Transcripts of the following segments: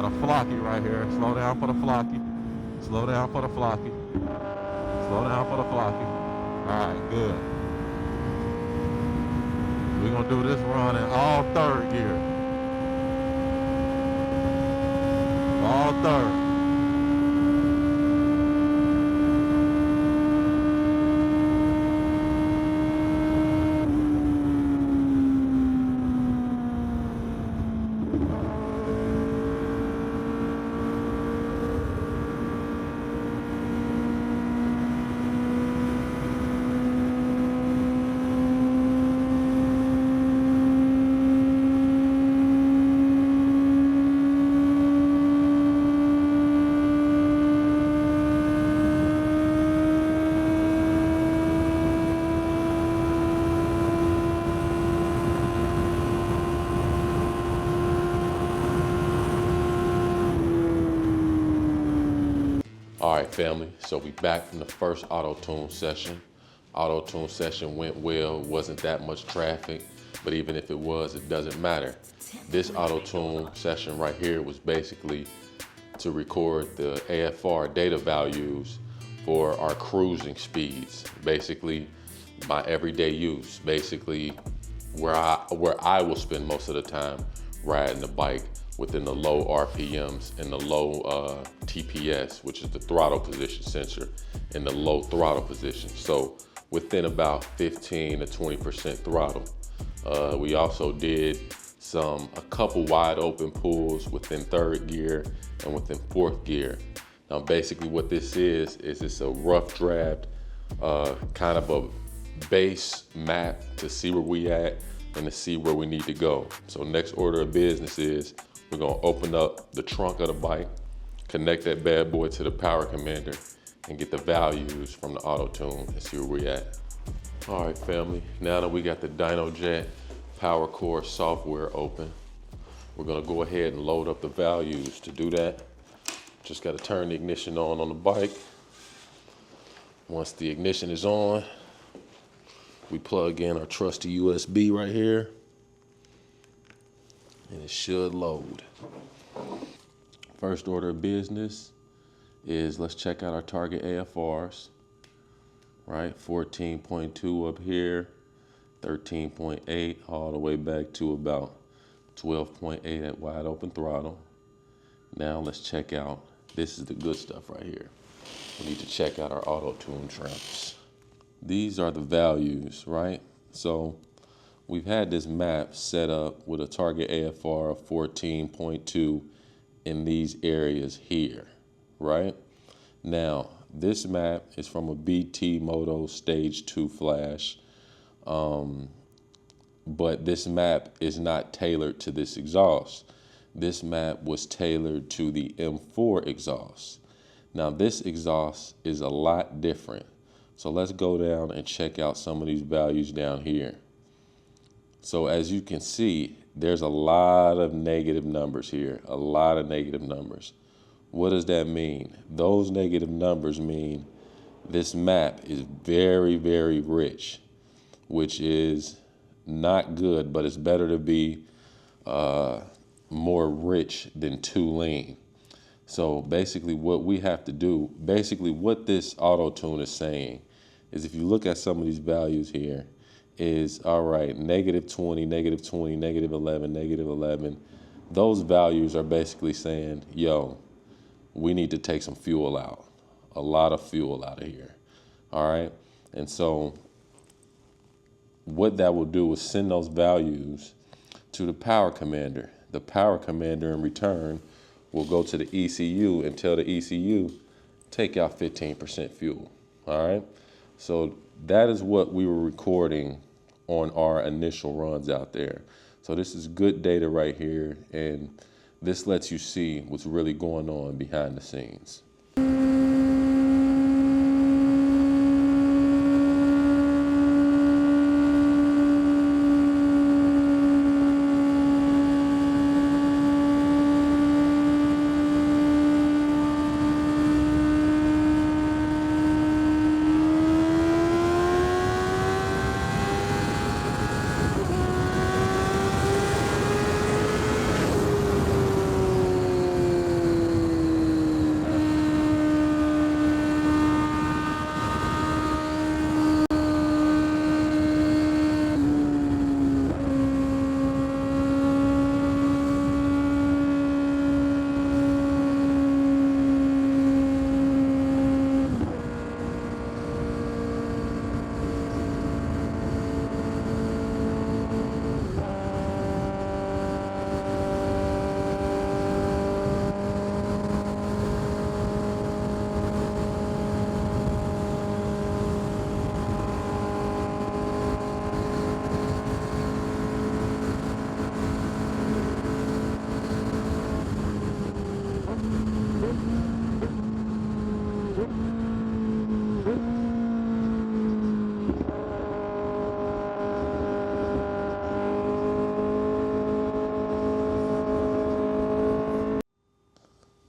got a flocky right here. Slow down for the flocky. Slow down for the flocky. Slow down for the flocky. All right, good. We're gonna do this run in all third gear. All third. All right, family, so we back from the first auto-tune session. Auto-tune session went well, wasn't that much traffic, but even if it was, it doesn't matter. This auto-tune session right here was basically to record the AFR data values for our cruising speeds, basically my everyday use, basically where I will spend most of the time riding the bike within the low RPMs and the low TPS, which is the throttle position sensor, in the low throttle position. So within about 15 to 20% throttle. We also did a couple wide open pulls within third gear and within fourth gear. Now basically what this is it's a rough draft, kind of a base map to see where we at and to see where we need to go. So next order of business is we're gonna open up the trunk of the bike, connect that bad boy to the power commander, and get the values from the auto-tune and see where we at. All right, family, now that we got the Dyno Jet Power Core software open, we're gonna go ahead and load up the values. To do that, just gotta turn the ignition on the bike. Once the ignition is on, we plug in our trusty USB right here, and it should load. First order of business is let's check out our target AFRs, right? 14.2 up here, 13.8 all the way back to about 12.8 at wide open throttle. Now let's check out, this is the good stuff right here. We need to check out our auto-tune trims. These are the values, right? So we've had this map set up with a target AFR of 14.2 in these areas here, right? Now, this map is from a BT Moto Stage 2 flash, but this map is not tailored to this exhaust. This map was tailored to the M4 exhaust. Now, this exhaust is a lot different. So let's go down and check out some of these values down here. So as you can see, there's a lot of negative numbers here, a lot of negative numbers. What does that mean? Those negative numbers mean this map is very, very rich, which is not good, but it's better to be more rich than too lean. So basically what we have to do, basically what this auto-tune is saying is if you look at some of these values here, is all right, -20, -20, -11, -11. Those values are basically saying, yo, we need to take some fuel out, a lot of fuel out of here, all right? And so what that will do is send those values to the power commander. The power commander in return will go to the ECU and tell the ECU, take out 15% fuel, all right? So that is what we were recording on our initial runs out there. So this is good data right here, and this lets you see what's really going on behind the scenes.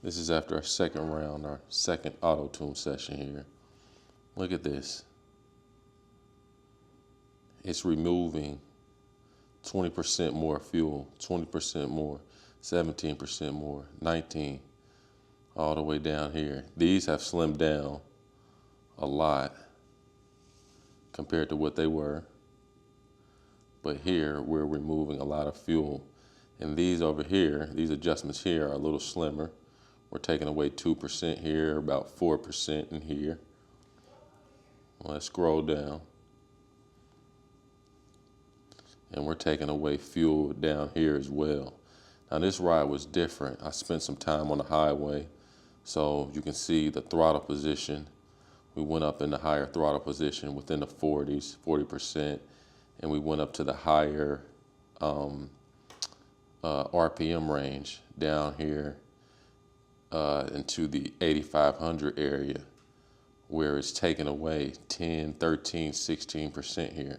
This is after our second round, our second auto-tune session here. Look at this. It's removing 20% more fuel, 20% more, 17% more, 19, all the way down here. These have slimmed down a lot compared to what they were. But here, we're removing a lot of fuel. And these over here, these adjustments here are a little slimmer. We're taking away 2% here, about 4% in here. Let's scroll down. And we're taking away fuel down here as well. Now this ride was different. I spent some time on the highway. So you can see the throttle position. We went up in the higher throttle position within the 40s, 40%. And we went up to the higher RPM range down here into the 8,500 area, where it's taken away 10, 13, 16% here.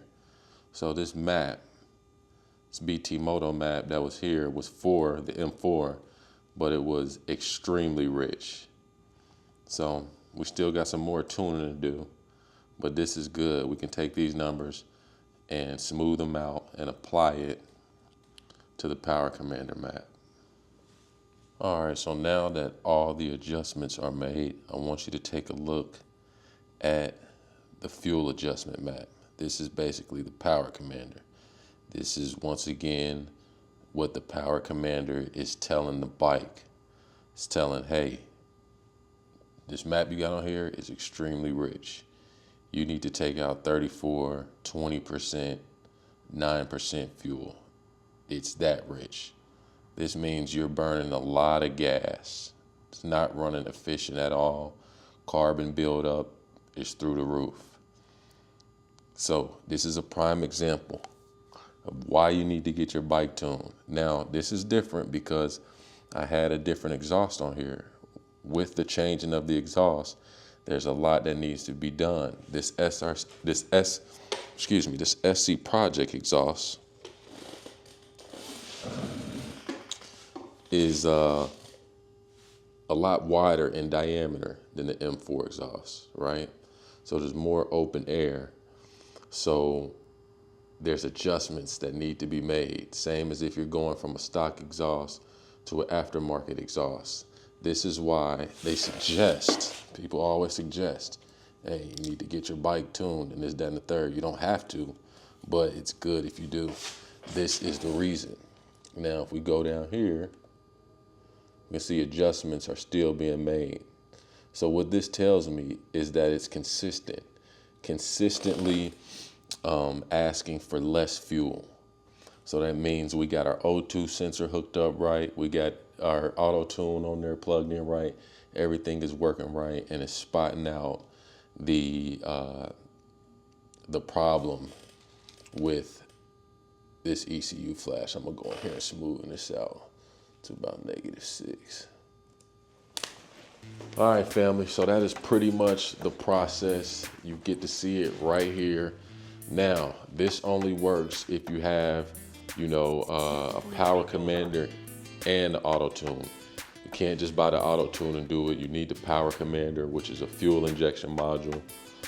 So this map, this BT Moto map that was here was for the M4, but it was extremely rich. So we still got some more tuning to do, but this is good. We can take these numbers and smooth them out and apply it to the Power Commander map. All right, so now that all the adjustments are made, I want you to take a look at the fuel adjustment map. This is basically the Power Commander. This is once again what the Power Commander is telling the bike. It's telling, hey, this map you got on here is extremely rich. You need to take out 34, 20%, 9% fuel. It's that rich. This means you're burning a lot of gas. It's not running efficient at all. Carbon buildup is through the roof. So this is a prime example of why you need to get your bike tuned. Now, this is different because I had a different exhaust on here. With the changing of the exhaust, there's a lot that needs to be done. This SC Project exhaust is a lot wider in diameter than the M4 exhaust, right? So there's more open air. So there's adjustments that need to be made. Same as if you're going from a stock exhaust to an aftermarket exhaust. This is why they suggest, people always suggest, hey, you need to get your bike tuned and this, that, and the third. You don't have to, but it's good if you do. This is the reason. Now, if we go down here, you can see adjustments are still being made. So what this tells me is that it's consistent, consistently asking for less fuel. So that means we got our O2 sensor hooked up right. We got our auto-tune on there plugged in right. Everything is working right, and it's spotting out the problem with this ECU flash. I'm gonna go in here and smoothen this out to about -6. All right, family, so that is pretty much the process. You get to see it right here. Now, this only works if you have, you know, a Power Commander and Auto-Tune. You can't just buy the Auto-Tune and do it. You need the Power Commander, which is a fuel injection module,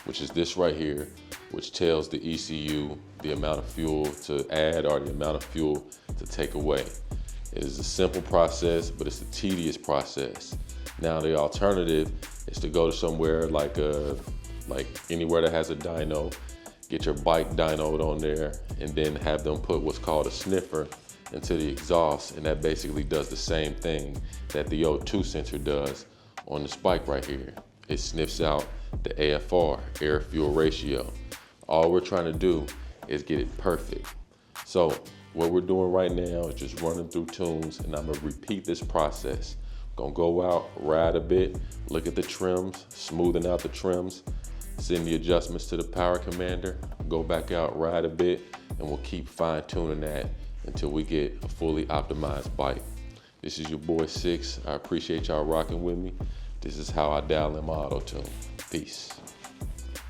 which is this right here, which tells the ECU the amount of fuel to add or the amount of fuel to take away. It is a simple process, but it's a tedious process. Now, the alternative is to go to somewhere like anywhere that has a dyno, get your bike dynoed on there, and then have them put what's called a sniffer into the exhaust, and that basically does the same thing that the O2 sensor does on this bike right here. It sniffs out the AFR, air fuel ratio. All we're trying to do is get it perfect. So what we're doing right now is just running through tunes, and I'm gonna repeat this process. Gonna go out, ride a bit, look at the trims, smoothing out the trims, send the adjustments to the Power Commander, go back out, ride a bit, and we'll keep fine tuning that until we get a fully optimized bike. This is your boy Six. I appreciate y'all rocking with me. This is how I dial in my auto-tune. Peace.